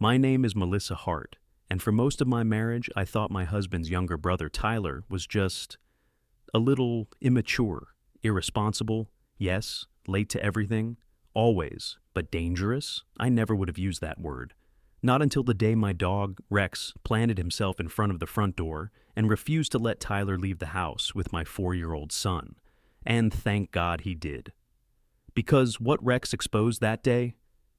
My name is Melissa Hart, and for most of my marriage, I thought my husband's younger brother, Tyler, was just a little immature, irresponsible, yes, late to everything, always, but dangerous? I never would have used that word. Not until the day my dog, Rex, planted himself in front of the front door and refused to let Tyler leave the house with my 4-year-old son. And thank God he did. Because what Rex exposed that day,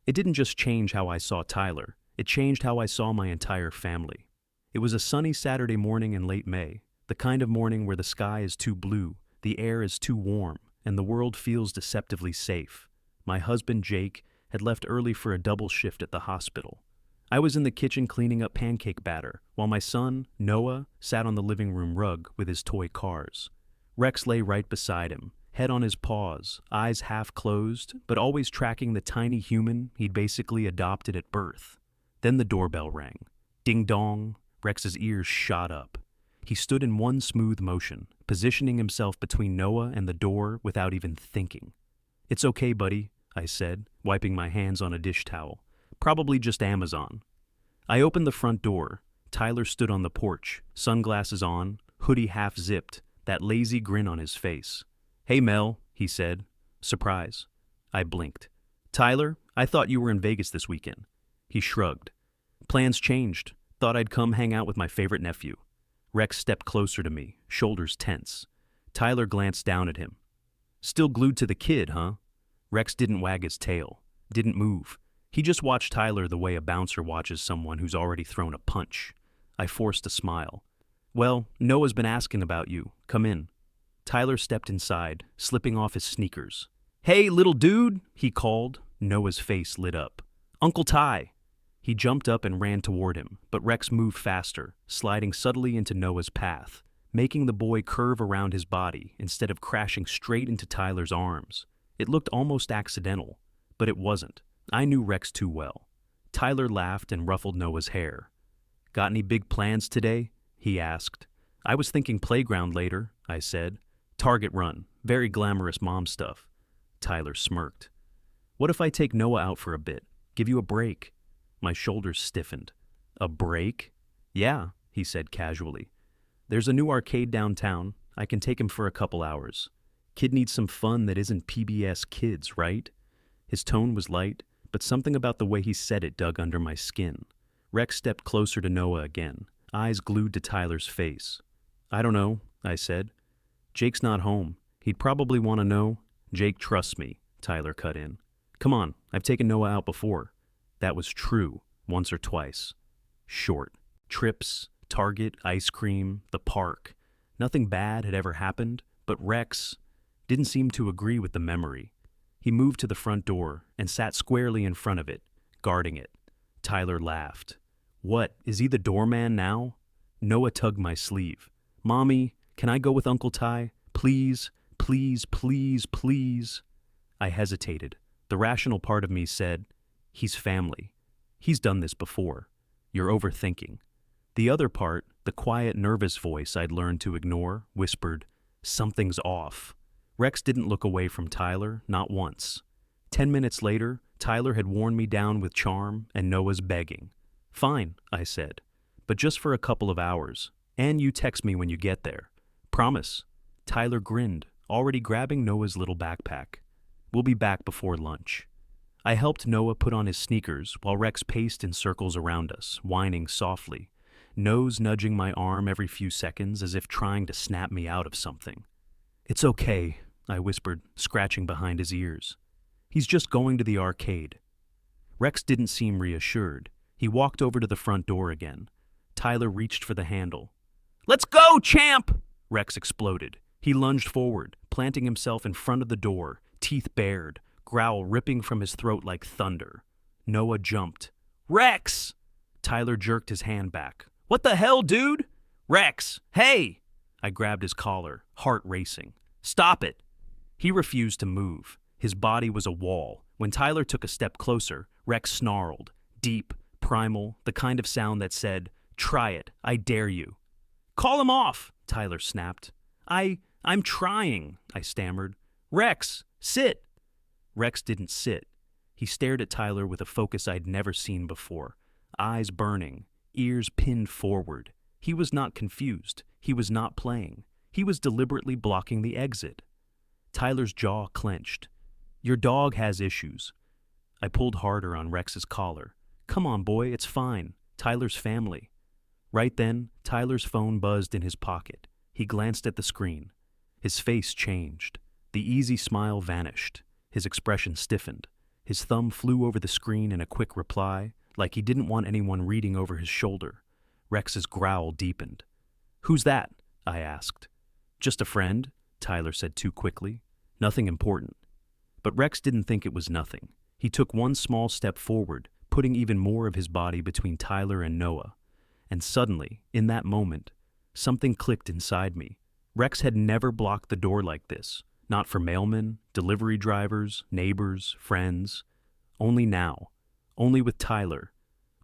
it didn't just change how I saw Tyler, it changed how I saw my entire family. It was a sunny Saturday morning in late May, the kind of morning where the sky is too blue, the air is too warm, and the world feels deceptively safe. My husband, Jake, had left early for a double shift at the hospital. I was in the kitchen cleaning up pancake batter, while my son, Noah, sat on the living room rug with his toy cars. Rex lay right beside him, head on his paws, eyes half closed, but always tracking the tiny human he'd basically adopted at birth. Then the doorbell rang. Ding dong, Rex's ears shot up. He stood in one smooth motion, positioning himself between Noah and the door without even thinking. "It's okay, buddy," I said, wiping my hands on a dish towel. "Probably just Amazon." I opened the front door. Tyler stood on the porch, sunglasses on, hoodie half zipped, that lazy grin on his face. "Hey, Mel," he said. "Surprise." I blinked. "Tyler, I thought you were in Vegas this weekend." He shrugged. "Plans changed. Thought I'd come hang out with my favorite nephew." Rex stepped closer to me, shoulders tense. Tyler glanced down at him. "Still glued to the kid, huh?" Rex didn't wag his tail, didn't move. He just watched Tyler the way a bouncer watches someone who's already thrown a punch. I forced a smile. "Well, Noah's been asking about you. Come in." Tyler stepped inside, slipping off his sneakers. "Hey, little dude," he called. Noah's face lit up. "Uncle Ty." He jumped up and ran toward him, but Rex moved faster, sliding subtly into Noah's path, making the boy curve around his body instead of crashing straight into Tyler's arms. It looked almost accidental, but it wasn't. I knew Rex too well. Tyler laughed and ruffled Noah's hair. "Got any big plans today?" he asked. "I was thinking playground later," I said. "Target run, very glamorous mom stuff." Tyler smirked. "What if I take Noah out for a bit? Give you a break?" My shoulders stiffened. "A break?" "Yeah," he said casually. "There's a new arcade downtown. I can take him for a couple hours. Kid needs some fun that isn't PBS Kids, right?" His tone was light, but something about the way he said it dug under my skin. Rex stepped closer to Noah again, eyes glued to Tyler's face. "I don't know," I said. "Jake's not home. He'd probably want to know." "Jake trusts me," Tyler cut in. "Come on, I've taken Noah out before." That was true, once or twice. Short. Trips, Target, ice cream, the park. Nothing bad had ever happened, but Rex didn't seem to agree with the memory. He moved to the front door and sat squarely in front of it, guarding it. Tyler laughed. "What, is he the doorman now?" Noah tugged my sleeve. "Mommy, can I go with Uncle Ty? Please, please, please, please." I hesitated. The rational part of me said, "He's family. He's done this before. You're overthinking." The other part, the quiet, nervous voice I'd learned to ignore, whispered, "Something's off." Rex didn't look away from Tyler, not once. 10 minutes later, Tyler had worn me down with charm, and Noah's begging. "Fine," I said, "but just for a couple of hours. And you text me when you get there. Promise." Tyler grinned, already grabbing Noah's little backpack. "We'll be back before lunch." I helped Noah put on his sneakers while Rex paced in circles around us, whining softly, nose nudging my arm every few seconds as if trying to snap me out of something. "It's okay," I whispered, scratching behind his ears. "He's just going to the arcade." Rex didn't seem reassured. He walked over to the front door again. Tyler reached for the handle. "Let's go, champ!" Rex exploded. He lunged forward, planting himself in front of the door, teeth bared, growl ripping from his throat like thunder. Noah jumped. "Rex!" Tyler jerked his hand back. "What the hell, dude?" "Rex! Hey!" I grabbed his collar, heart racing. "Stop it!" He refused to move. His body was a wall. When Tyler took a step closer, Rex snarled. Deep, primal, the kind of sound that said, "Try it, I dare you." "Call him off!" Tyler snapped. I'm trying," I stammered. "Rex, sit!" Rex didn't sit. He stared at Tyler with a focus I'd never seen before. eyes burning, ears pinned forward. He was not confused. He was not playing. He was deliberately blocking the exit. Tyler's jaw clenched. "Your dog has issues." I pulled harder on Rex's collar. "Come on, boy, it's fine. Tyler's family." Right then, Tyler's phone buzzed in his pocket. He glanced at the screen. His face changed. The easy smile vanished. His expression stiffened. His thumb flew over the screen in a quick reply, like he didn't want anyone reading over his shoulder. Rex's growl deepened. "Who's that?" I asked. "Just a friend," Tyler said too quickly. "Nothing important." But Rex didn't think it was nothing. He took one small step forward, putting even more of his body between Tyler and Noah. And suddenly, in that moment, something clicked inside me. Rex had never blocked the door like this. Not for mailmen, delivery drivers, neighbors, friends. Only now. Only with Tyler.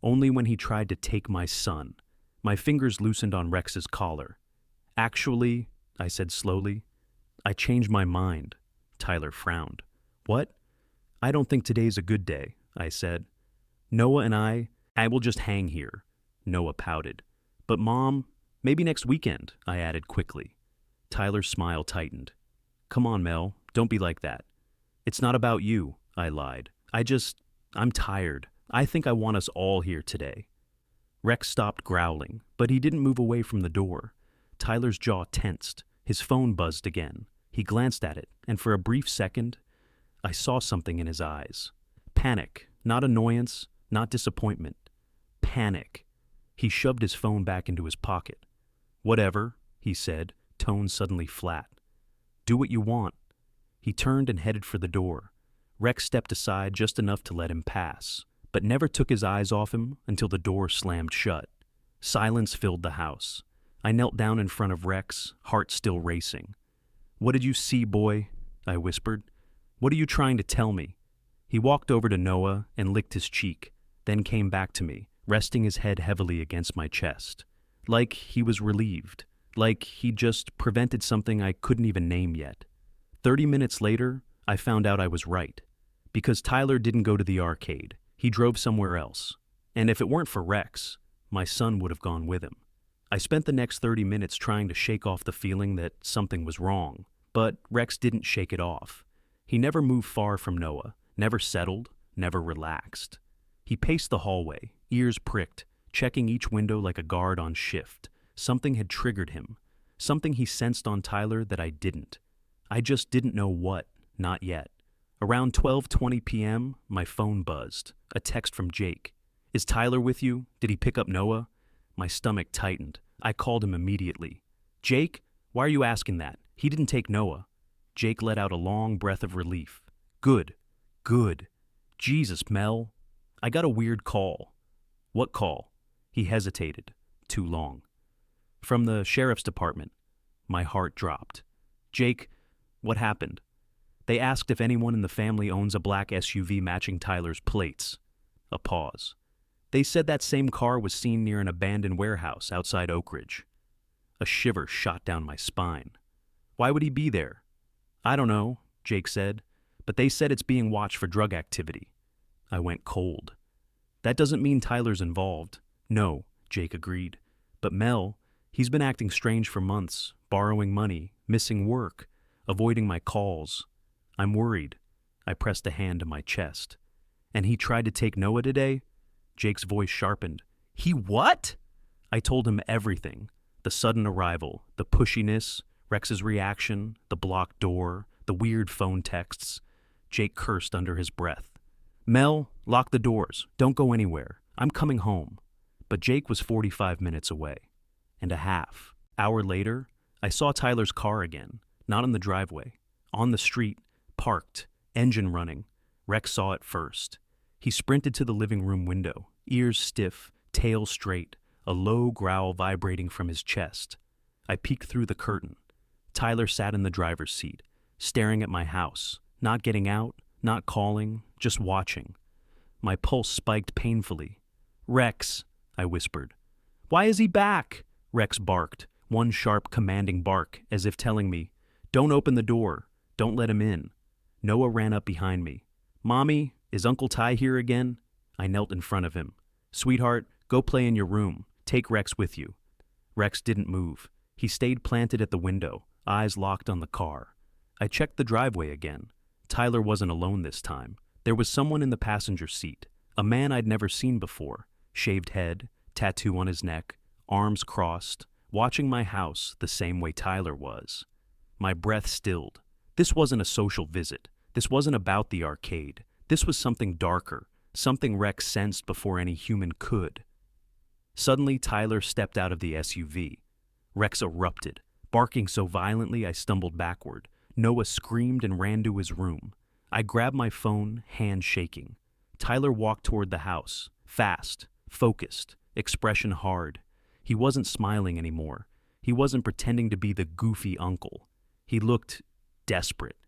Only when he tried to take my son. My fingers loosened on Rex's collar. "Actually," I said slowly, "I changed my mind." Tyler frowned. "What?" "I don't think today's a good day," I said. "Noah and I will just hang here." Noah pouted. "But Mom, maybe next weekend," I added quickly. Tyler's smile tightened. "Come on, Mel, don't be like that." "It's not about you," I lied. I'm tired. I think I want us all here today." Rex stopped growling, but he didn't move away from the door. Tyler's jaw tensed. His phone buzzed again. He glanced at it, and for a brief second, I saw something in his eyes. Panic, not annoyance, not disappointment. Panic. He shoved his phone back into his pocket. "Whatever," he said, tone suddenly flat. "Do what you want." He turned and headed for the door. Rex stepped aside just enough to let him pass, but never took his eyes off him until the door slammed shut. Silence filled the house. I knelt down in front of Rex, heart still racing. "What did you see, boy?" I whispered. "What are you trying to tell me?" He walked over to Noah and licked his cheek, then came back to me, resting his head heavily against my chest. Like he was relieved. Like he'd just prevented something I couldn't even name yet. 30 minutes later, I found out I was right. Because Tyler didn't go to the arcade. He drove somewhere else. And if it weren't for Rex, my son would have gone with him. I spent the next 30 minutes trying to shake off the feeling that something was wrong, but Rex didn't shake it off. He never moved far from Noah, never settled, never relaxed. He paced the hallway, ears pricked, checking each window like a guard on shift. Something had triggered him. Something he sensed on Tyler that I didn't. I just didn't know what, not yet. Around 12:20 p.m., my phone buzzed. A text from Jake. "Is Tyler with you? Did he pick up Noah?" My stomach tightened. I called him immediately. "Jake, why are you asking that? He didn't take Noah." Jake let out a long breath of relief. Good. Jesus, Mel. I got a weird call." "What call?" He hesitated. Too long. "From the sheriff's department." My heart dropped. "Jake, what happened?" "They asked if anyone in the family owns a black SUV matching Tyler's plates." A pause. "They said that same car was seen near an abandoned warehouse outside Oak Ridge." A shiver shot down my spine. "Why would he be there?" "I don't know," Jake said, "but they said it's being watched for drug activity." I went cold. "That doesn't mean Tyler's involved." "No," Jake agreed. "But Mel, he's been acting strange for months, borrowing money, missing work, avoiding my calls. I'm worried." I pressed a hand to my chest. "And he tried to take Noah today?" Jake's voice sharpened. "He what?" I told him everything. The sudden arrival, the pushiness, Rex's reaction, the blocked door, the weird phone texts. Jake cursed under his breath. "Mel, lock the doors. Don't go anywhere. I'm coming home." But Jake was 45 minutes away. And a half. Hour later, I saw Tyler's car again, not in the driveway. On the street, parked, engine running. Rex saw it first. He sprinted to the living room window, ears stiff, tail straight, a low growl vibrating from his chest. I peeked through the curtain. Tyler sat in the driver's seat, staring at my house, not getting out, not calling, just watching. My pulse spiked painfully. "Rex," I whispered. "Why is he back?" Rex barked, one sharp commanding bark, as if telling me, "Don't open the door. Don't let him in." Noah ran up behind me. "Mommy, is Uncle Ty here again?" I knelt in front of him. "Sweetheart, go play in your room. Take Rex with you." Rex didn't move. He stayed planted at the window, eyes locked on the car. I checked the driveway again. Tyler wasn't alone this time. There was someone in the passenger seat, a man I'd never seen before, shaved head, tattoo on his neck, arms crossed, watching my house the same way Tyler was. My breath stilled. This wasn't a social visit. This wasn't about the arcade. This was something darker, something Rex sensed before any human could. Suddenly, Tyler stepped out of the SUV. Rex erupted, barking so violently I stumbled backward. Noah screamed and ran to his room. I grabbed my phone, hand shaking. Tyler walked toward the house, fast, focused, expression hard. He wasn't smiling anymore. He wasn't pretending to be the goofy uncle. He looked desperate,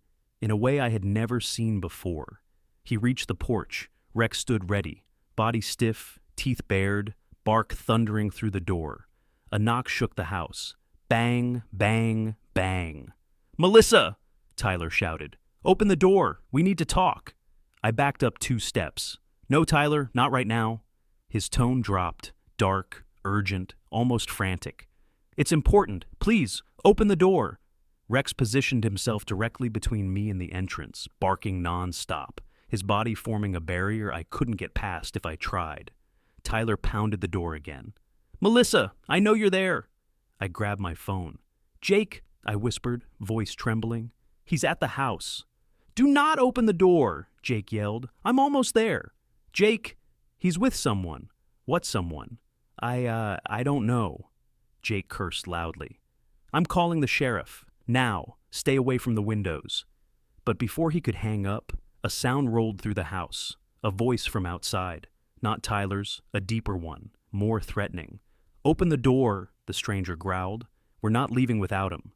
in a way I had never seen before. He reached the porch. Rex stood ready, body stiff, teeth bared, bark thundering through the door. A knock shook the house. Bang, bang, bang. "Melissa!" Tyler shouted. "Open the door. We need to talk." I backed up 2 steps. "No, Tyler, not right now." His tone dropped, dark, urgent, almost frantic. "It's important. Please, open the door." Rex positioned himself directly between me and the entrance, barking non-stop, his body forming a barrier I couldn't get past if I tried. Tyler pounded the door again. "Melissa, I know you're there." I grabbed my phone. "Jake," I whispered, voice trembling. "He's at the house." "Do not open the door," Jake yelled. "I'm almost there." "Jake, he's with someone." "What someone?" I don't know." Jake cursed loudly. "I'm calling the sheriff. Now, stay away from the windows." But before he could hang up, a sound rolled through the house, a voice from outside. Not Tyler's, a deeper one, more threatening. "Open the door," the stranger growled. "We're not leaving without him."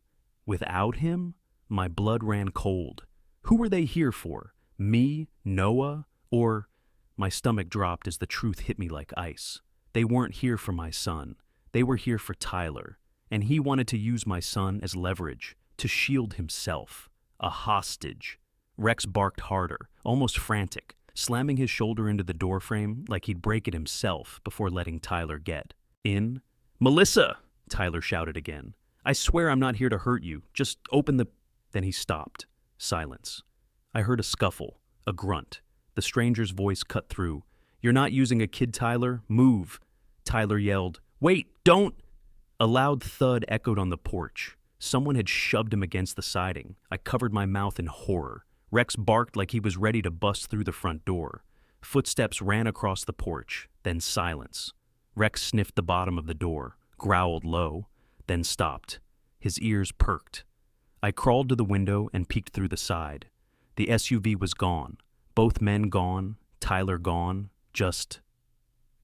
Without him? My blood ran cold. Who were they here for? Me? Noah? Or... My stomach dropped as the truth hit me like ice. They weren't here for my son. They were here for Tyler. And he wanted to use my son as leverage, to shield himself. A hostage. Rex barked harder, almost frantic, slamming his shoulder into the doorframe like he'd break it himself before letting Tyler get in. "Melissa!" Tyler shouted again. "I swear I'm not here to hurt you. Just open the..." Then he stopped. Silence. I heard a scuffle, a grunt. The stranger's voice cut through. "You're not using a kid, Tyler. Move." Tyler yelled, "Wait, don't!" A loud thud echoed on the porch. Someone had shoved him against the siding. I covered my mouth in horror. Rex barked like he was ready to bust through the front door. Footsteps ran across the porch, then silence. Rex sniffed the bottom of the door, growled low, then stopped. His ears perked. I crawled to the window and peeked through the side. The SUV was gone. Both men gone, Tyler gone, just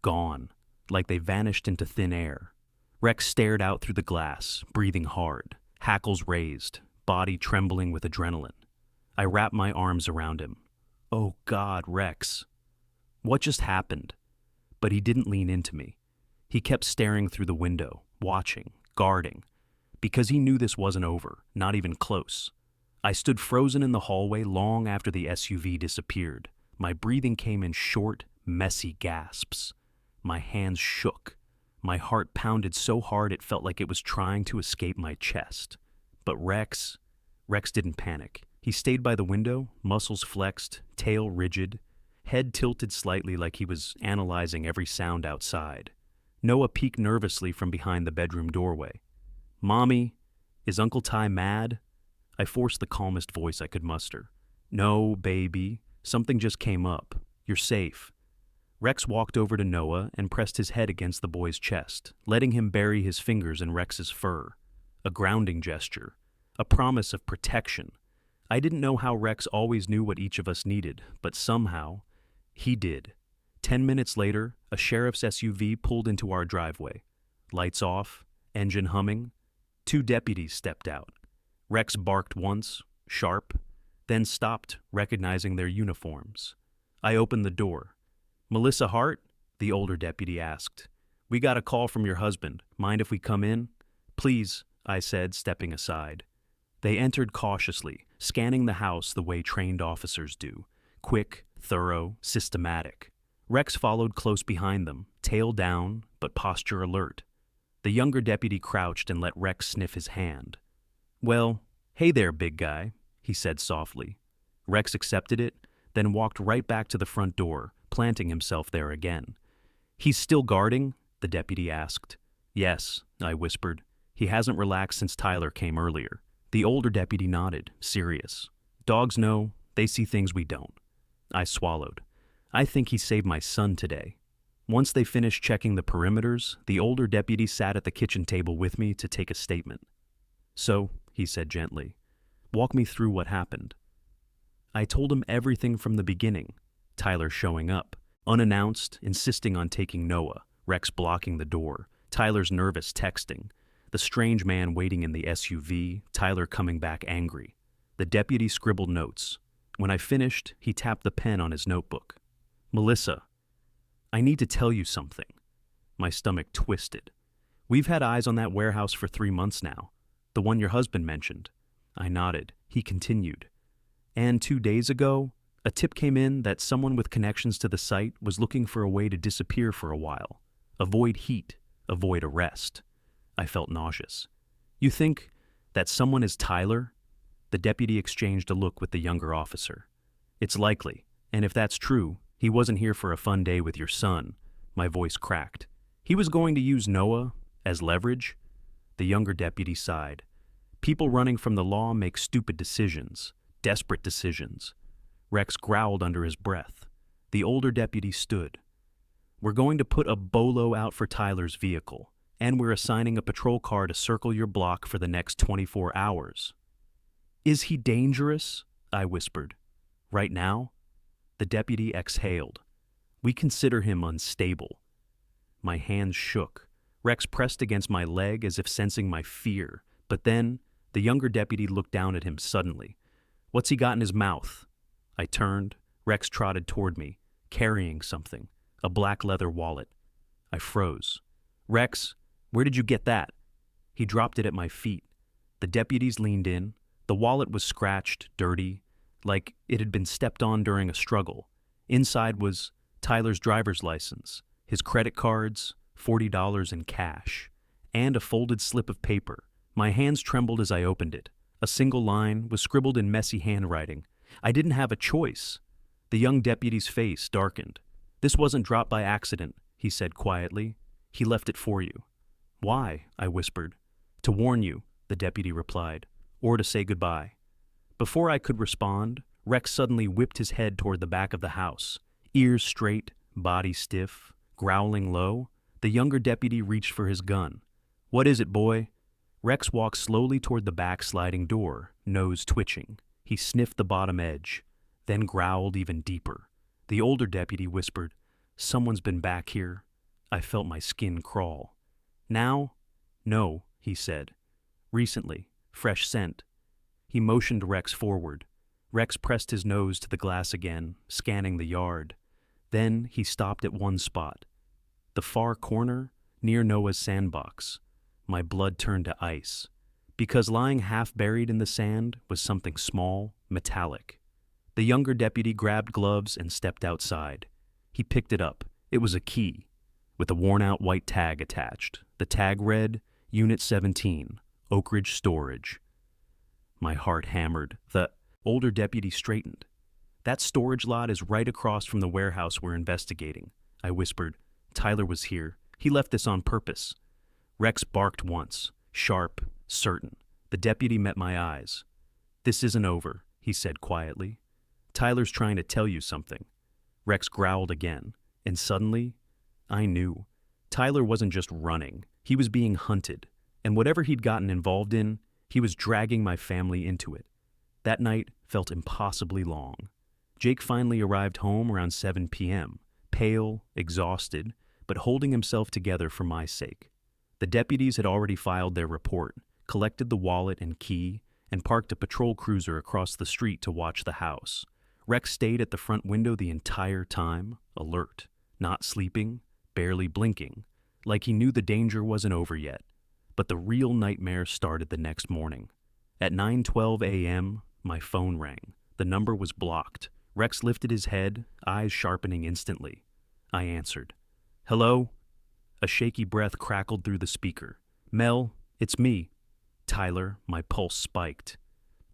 gone, like they vanished into thin air. Rex stared out through the glass, breathing hard, hackles raised, body trembling with adrenaline. I wrapped my arms around him. "Oh God, Rex." What just happened? But he didn't lean into me. He kept staring through the window, watching, guarding, because he knew this wasn't over, not even close. I stood frozen in the hallway long after the SUV disappeared. My breathing came in short, messy gasps. My hands shook. My heart pounded so hard it felt like it was trying to escape my chest. But Rex didn't panic. He stayed by the window, muscles flexed, tail rigid, head tilted slightly like he was analyzing every sound outside. Noah peeked nervously from behind the bedroom doorway. "Mommy, is Uncle Ty mad?" I forced the calmest voice I could muster. "No, baby. Something just came up. You're safe." Rex walked over to Noah and pressed his head against the boy's chest, letting him bury his fingers in Rex's fur. A grounding gesture. A promise of protection. I didn't know how Rex always knew what each of us needed, but somehow, he did. 10 minutes later, a sheriff's SUV pulled into our driveway. Lights off, engine humming. 2 deputies stepped out. Rex barked once, sharp, then stopped, recognizing their uniforms. I opened the door. "Melissa Hart?" the older deputy asked. "We got a call from your husband. Mind if we come in?" "Please," I said, stepping aside. They entered cautiously, scanning the house the way trained officers do. Quick, thorough, systematic. Rex followed close behind them, tail down, but posture alert. The younger deputy crouched and let Rex sniff his hand. "Well, hey there, big guy," he said softly. Rex accepted it, then walked right back to the front door, planting himself there again. "He's still guarding?" the deputy asked. "Yes," I whispered. "He hasn't relaxed since Tyler came earlier." The older deputy nodded, serious. "Dogs know, they see things we don't." I swallowed. "I think he saved my son today." Once they finished checking the perimeters, the older deputy sat at the kitchen table with me to take a statement. "So," he said gently, "walk me through what happened." I told him everything from the beginning. Tyler showing up, unannounced, insisting on taking Noah, Rex blocking the door, Tyler's nervous texting, the strange man waiting in the SUV, Tyler coming back angry. The deputy scribbled notes. When I finished, he tapped the pen on his notebook. "Melissa, I need to tell you something." My stomach twisted. "We've had eyes on that warehouse for 3 months now. The one your husband mentioned." I nodded. He continued. "And 2 days ago, a tip came in that someone with connections to the site was looking for a way to disappear for a while. Avoid heat, avoid arrest." I felt nauseous. "You think that someone is Tyler?" The deputy exchanged a look with the younger officer. "It's likely, and if that's true, he wasn't here for a fun day with your son." My voice cracked. "He was going to use Noah as leverage?" The younger deputy sighed. "People running from the law make stupid decisions, desperate decisions." Rex growled under his breath. The older deputy stood. "We're going to put a bolo out for Tyler's vehicle, and we're assigning a patrol car to circle your block for the next 24 hours. "Is he dangerous?" I whispered. "Right now?" The deputy exhaled. "We consider him unstable." My hands shook. Rex pressed against my leg as if sensing my fear, but then the younger deputy looked down at him suddenly. "What's he got in his mouth?" I turned. Rex trotted toward me, carrying something, a black leather wallet. I froze. "Rex, where did you get that?" He dropped it at my feet. The deputies leaned in. The wallet was scratched, dirty, like it had been stepped on during a struggle. Inside was Tyler's driver's license, his credit cards, $40 in cash, and a folded slip of paper. My hands trembled as I opened it. A single line was scribbled in messy handwriting. I didn't have a choice. The young deputy's face darkened. "This wasn't dropped by accident," he said quietly. "He left it for you." "Why?" I whispered. "To warn you," the deputy replied, "or to say goodbye." Before I could respond, Rex suddenly whipped his head toward the back of the house, ears straight, body stiff, growling low. The younger deputy reached for his gun. "What is it, boy?" Rex walked slowly toward the back sliding door, nose twitching. He sniffed the bottom edge, then growled even deeper. The older deputy whispered, "Someone's been back here." I felt my skin crawl. "Now?" "No," he said. "Recently. Fresh scent." He motioned Rex forward. Rex pressed his nose to the glass again, scanning the yard. Then he stopped at one spot. The far corner, near Noah's sandbox. My blood turned to ice, because lying half buried in the sand was something small, metallic. The younger deputy grabbed gloves and stepped outside. He picked it up. It was a key, with a worn-out white tag attached. The tag read, Unit 17, Oak Ridge Storage. My heart hammered. The older deputy straightened. "That storage lot is right across from the warehouse we're investigating," I whispered. "Tyler was here. He left this on purpose." Rex barked once, sharp, certain. The deputy met my eyes. "This isn't over," he said quietly. "Tyler's trying to tell you something." Rex growled again, and suddenly, I knew. Tyler wasn't just running. He was being hunted, and whatever he'd gotten involved in, he was dragging my family into it. That night felt impossibly long. Jake finally arrived home around 7 p.m., pale, exhausted, but holding himself together for my sake. The deputies had already filed their report, collected the wallet and key, and parked a patrol cruiser across the street to watch the house. Rex stayed at the front window the entire time, alert, not sleeping, barely blinking, like he knew the danger wasn't over yet. But the real nightmare started the next morning. At 9:12 a.m., my phone rang. The number was blocked. Rex lifted his head, eyes sharpening instantly. I answered. Hello? A shaky breath crackled through the speaker. Mel, it's me. Tyler, my pulse spiked.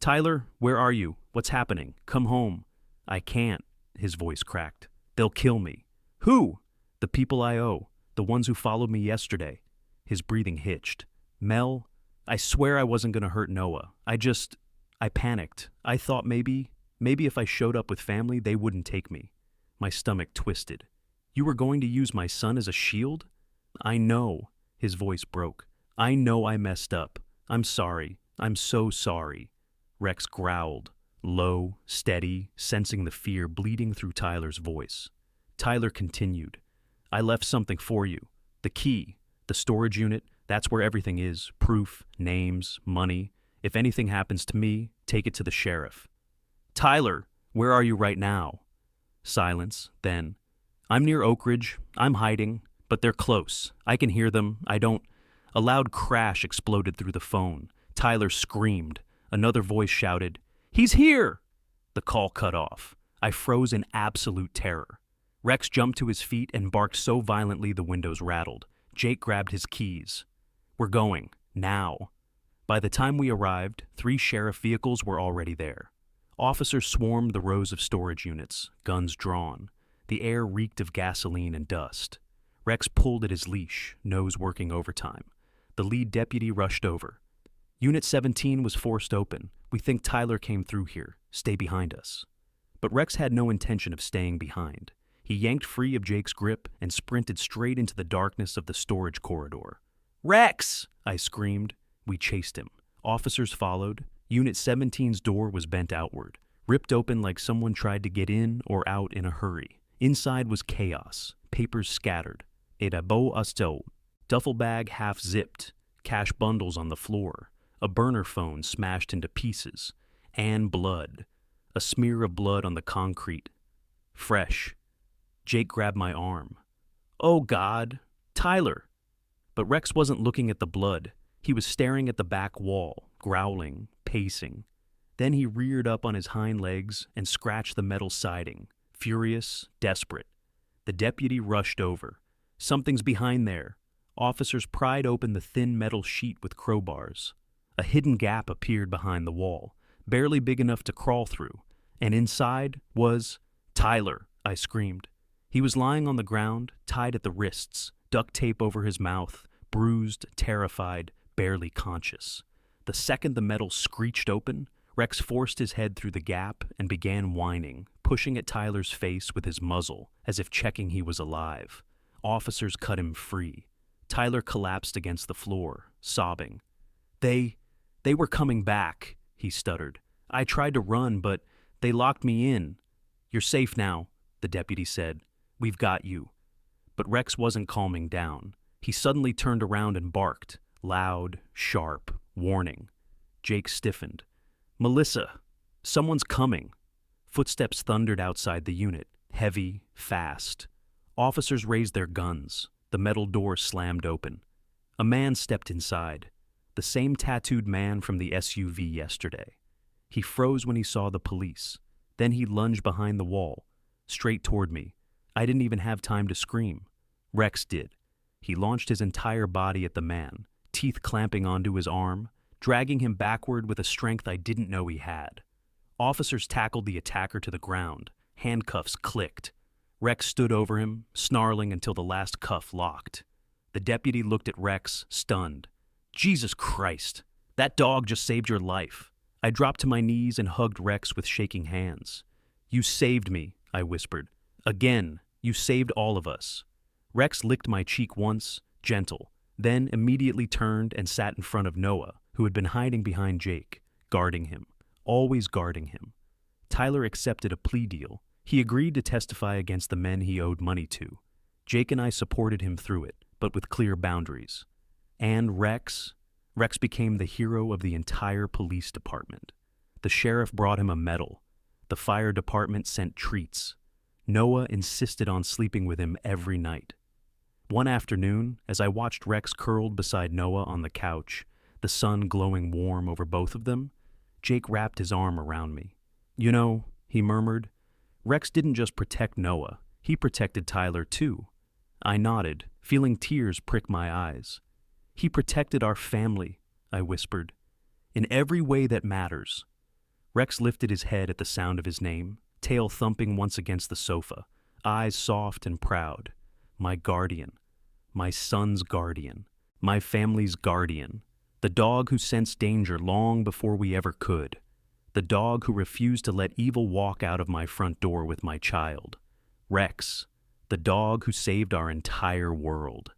Tyler, where are you? What's happening? Come home. I can't, his voice cracked. They'll kill me. Who? The people I owe. The ones who followed me yesterday. His breathing hitched. Mel, I swear I wasn't going to hurt Noah. I panicked. I thought maybe if I showed up with family, they wouldn't take me. My stomach twisted. You were going to use my son as a shield? I know. His voice broke. I know I messed up. I'm sorry. I'm so sorry. Rex growled, low, steady, sensing the fear bleeding through Tyler's voice. Tyler continued. I left something for you. The key, the storage unit, that's where everything is. Proof, names, money. If anything happens to me, take it to the sheriff. Tyler, where are you right now? Silence, then. I'm near Oak Ridge. I'm hiding, but they're close. I can hear them. A loud crash exploded through the phone. Tyler screamed. Another voice shouted, He's here! The call cut off. I froze in absolute terror. Rex jumped to his feet and barked so violently the windows rattled. Jake grabbed his keys. We're going. Now. By the time we arrived, 3 sheriff vehicles were already there. Officers swarmed the rows of storage units, guns drawn. The air reeked of gasoline and dust. Rex pulled at his leash, nose working overtime. The lead deputy rushed over. Unit 17 was forced open. We think Tyler came through here. Stay behind us. But Rex had no intention of staying behind. He yanked free of Jake's grip and sprinted straight into the darkness of the storage corridor. Rex! I screamed. We chased him. Officers followed. Unit 17's door was bent outward, ripped open like someone tried to get in or out in a hurry. Inside was chaos, papers scattered. Et a beau asto. Duffel bag half zipped, cash bundles on the floor, a burner phone smashed into pieces, and blood. A smear of blood on the concrete. Fresh. Jake grabbed my arm. Oh, God. Tyler. But Rex wasn't looking at the blood. He was staring at the back wall, growling, pacing. Then he reared up on his hind legs and scratched the metal siding, furious, desperate. The deputy rushed over. Something's behind there. Officers pried open the thin metal sheet with crowbars. A hidden gap appeared behind the wall, barely big enough to crawl through, and inside was Tyler, I screamed. He was lying on the ground, tied at the wrists, duct tape over his mouth, bruised, terrified, barely conscious. The second the metal screeched open, Rex forced his head through the gap and began whining, pushing at Tyler's face with his muzzle, as if checking he was alive. Officers cut him free. Tyler collapsed against the floor, sobbing. They were coming back, he stuttered. I tried to run, but they locked me in. You're safe now, the deputy said. We've got you. But Rex wasn't calming down. He suddenly turned around and barked, loud, sharp, warning. Jake stiffened. Melissa, someone's coming. Footsteps thundered outside the unit, heavy, fast. Officers raised their guns. The metal door slammed open. A man stepped inside. The same tattooed man from the SUV yesterday. He froze when he saw the police. Then he lunged behind the wall, straight toward me. I didn't even have time to scream. Rex did. He launched his entire body at the man, teeth clamping onto his arm, dragging him backward with a strength I didn't know he had. Officers tackled the attacker to the ground. Handcuffs clicked. Rex stood over him, snarling until the last cuff locked. The deputy looked at Rex, stunned. Jesus Christ, that dog just saved your life. I dropped to my knees and hugged Rex with shaking hands. You saved me, I whispered. Again, you saved all of us. Rex licked my cheek once, gentle, then immediately turned and sat in front of Noah, who had been hiding behind Jake, guarding him, always guarding him. Tyler accepted a plea deal. He agreed to testify against the men he owed money to. Jake and I supported him through it, but with clear boundaries. And Rex became the hero of the entire police department. The sheriff brought him a medal. The fire department sent treats. Noah insisted on sleeping with him every night. One afternoon, as I watched Rex curled beside Noah on the couch, the sun glowing warm over both of them, Jake wrapped his arm around me. You know, he murmured, Rex didn't just protect Noah, he protected Tyler too. I nodded, feeling tears prick my eyes. He protected our family, I whispered. In every way that matters. Rex lifted his head at the sound of his name, tail thumping once against the sofa, eyes soft and proud. My guardian. My son's guardian. My family's guardian. The dog who sensed danger long before we ever could. The dog who refused to let evil walk out of my front door with my child. Rex. The dog who saved our entire world.